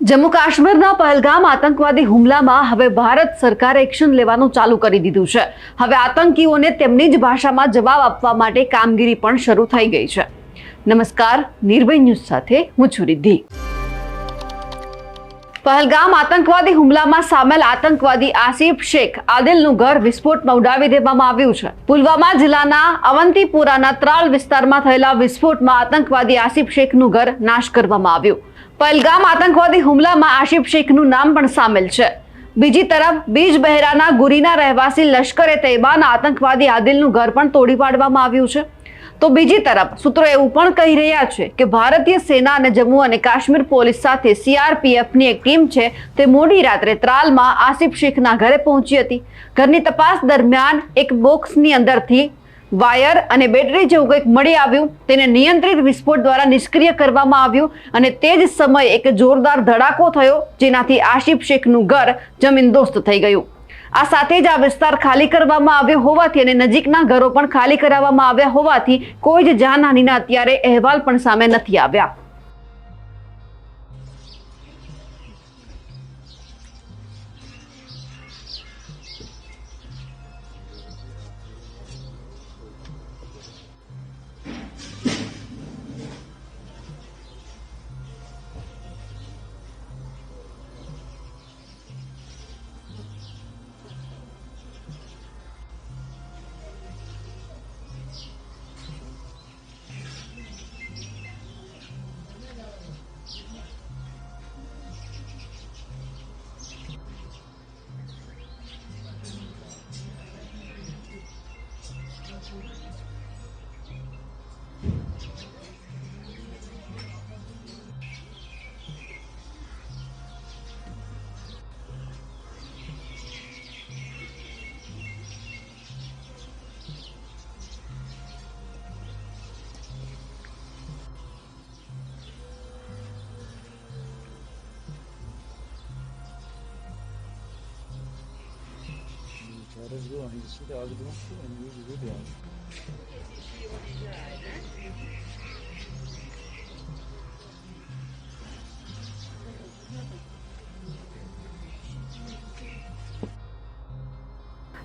જમ્મુ કાશ્મીરના પહેલગામ આતંકવાદી હુમલામાં હવે ભારત સરકારે એક્શન લેવાનું ચાલુ કરી દીધું છે। હવે આતંકીઓને તેમની જ ભાષામાં જવાબ આપવા માટે કામગીરી પણ શરૂ થઈ ગઈ છે। નમસ્કાર, નિર્ભય ન્યૂઝ સાથે હું છું રિદ્ધિ। પહેલગામ આતંકવાદી હુમલામાં સામેલ આતંકવાદી આસિફ શેખ આદિલનું ઘર વિસ્ફોટમાં ઉડાવી દેવામાં આવ્યું છે। પુલવામા જિલ્લાના અવંતીપુરાના ત્રાલ વિસ્તારમાં થયેલા વિસ્ફોટમાં આતંકવાદી આસિફ શેખનું ઘર નાશ કરવામાં આવ્યું। પહેલગામ આતંકવાદી હુમલામાં આસિફ શેખનું નામ પણ સામેલ છે। બીજી તરફ બીજબહેરાના ગુરીના રહેવાસી લશ્કરે તૈબાના આતંકવાદી આદિલનું ઘર પણ તોડી પાડવામાં આવ્યું છે। તો બીજી તરફ સૂત્રો એવું પણ કહી રહ્યા છે કે ભારતીય સેના અને જમ્મુ અને કાશ્મીર પોલીસ સાથે સીઆરપીએફની એક ટીમ છે તે મોડી રાત્રે ત્રાલમાં આસિફ શેખના ઘરે પહોંચી હતી। ઘરની તપાસ દરમિયાન એક બોક્સની અંદરથી વાયર અને બેટરી જેવું કંઈક મળી આવ્યું। તેને નિયંત્રિત વિસ્ફોટ દ્વારા નિષ્ક્રિય કરવામાં આવ્યું અને તે જ સમયે એક જોરદાર ધડાકો થયો, જેનાથી આસિફ શેખનું ઘર જમીનદોસ્ત થઈ ગયું। આ સાથે જ આ વિસ્તાર ખાલી કરવામાં આવ્યો હોવાથી અને નજીકના ઘરો પણ ખાલી કરાવવામાં આવ્યા હોવાથી કોઈ જ જાનહાનિના અત્યારે અહેવાલ પણ સામે નથી આવ્યા।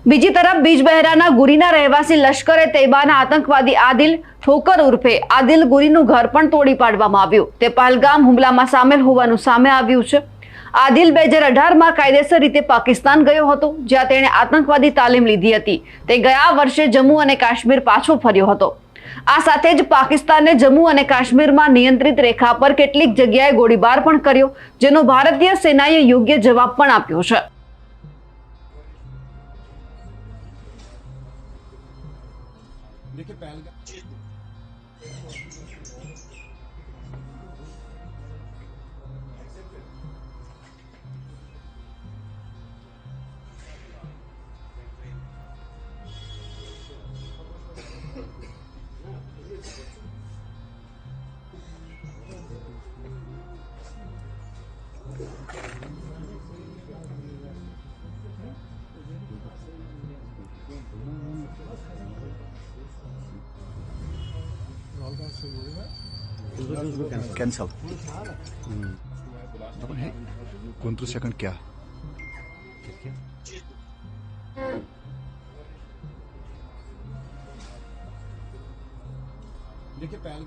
બીજી તરફ બીજબહેરાના ગુરીના રહેવાસી લશ્કરે તૈબાના આતંકવાદી આદિલ ઠોકર ઉર્ફે આદિલ ગુરીનું ઘર પણ તોડી પાડવામાં આવ્યું। તે પહેલગામ હુમલામાં સામેલ હોવાનું સામે આવ્યું છે। આદિલ 2018માં કાયદેસર રીતે પાકિસ્તાન ગયો હતો, જ્યાં તેણે આતંકવાદી તાલીમ લીધી હતી। તે ગયા વર્ષે જમ્મુ અને કાશ્મીર પાછો ફર્યો હતો। આ સાથે જ પાકિસ્તાને જમ્મુ અને કાશ્મીરમાં નિયંત્રિત રેખા પર કેટલીક જગ્યાએ ગોળીબાર પણ કર્યો, જેનો ભારતીય સેનાએ યોગ્ય જવાબ પણ આપ્યો છે। कैंसल कुंतु सेकंड क्या देखिए पहले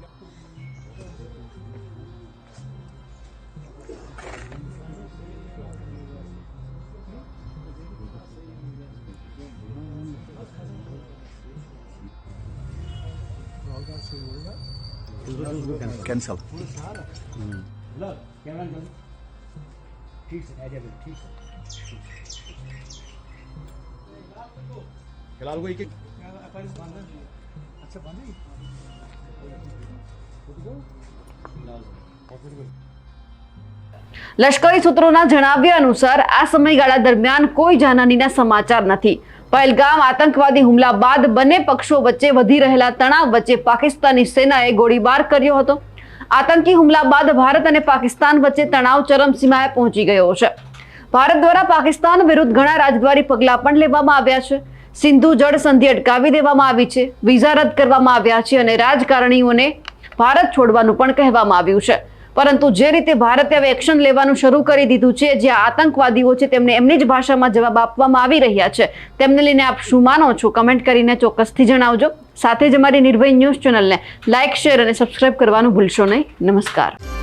कैंसल फिलहाल वो एक લશ્કરી સૂત્રોના જણાવ્યા અનુસાર આ સમયગાળા દરમિયાન કોઈ જાનહાનિના સમાચાર નથી। પહેલગામ આતંકવાદી હુમલા બાદ બંને પક્ષો વચ્ચે વધી રહેલા તણાવ વચ્ચે પાકિસ્તાની સેનાએ ગોળીબાર કર્યો હતો। આતંકી હુમલા બાદ ભારત અને પાકિસ્તાન વચ્ચે તણાવ ચરમસીમાએ પહોંચી ગયો છે। ભારત દ્વારા પાકિસ્તાન વિરુદ્ધ ઘણા રાજદ્વારી પગલાં પણ લેવામાં આવ્યા છે। સિંધુ જળ સંધિ અટકાવી દેવામાં આવી છે, વિઝા રદ કરવામાં આવ્યા છે અને રાજકારણીઓને ભારત છોડવાનું પણ કહેવામાં આવ્યું છે। પરંતુ જે રીતે ભારતે હવે એક્શન લેવાનું શરૂ કરી દીધું છે, જે આતંકવાદીઓ છે તેમને એમની જ ભાષામાં જવાબ આપવામાં આવી રહ્યા છે, તેમને લઈને આપ શું માનો છો? કમેન્ટ કરીને ચોક્કસથી જણાવજો. સાથે જ અમારી નિર્ભય ન્યૂઝ ચેનલને લાઇક, શેર અને સબસ્ક્રાઇબ કરવાનું ભૂલશો નહીં. નમસ્કાર.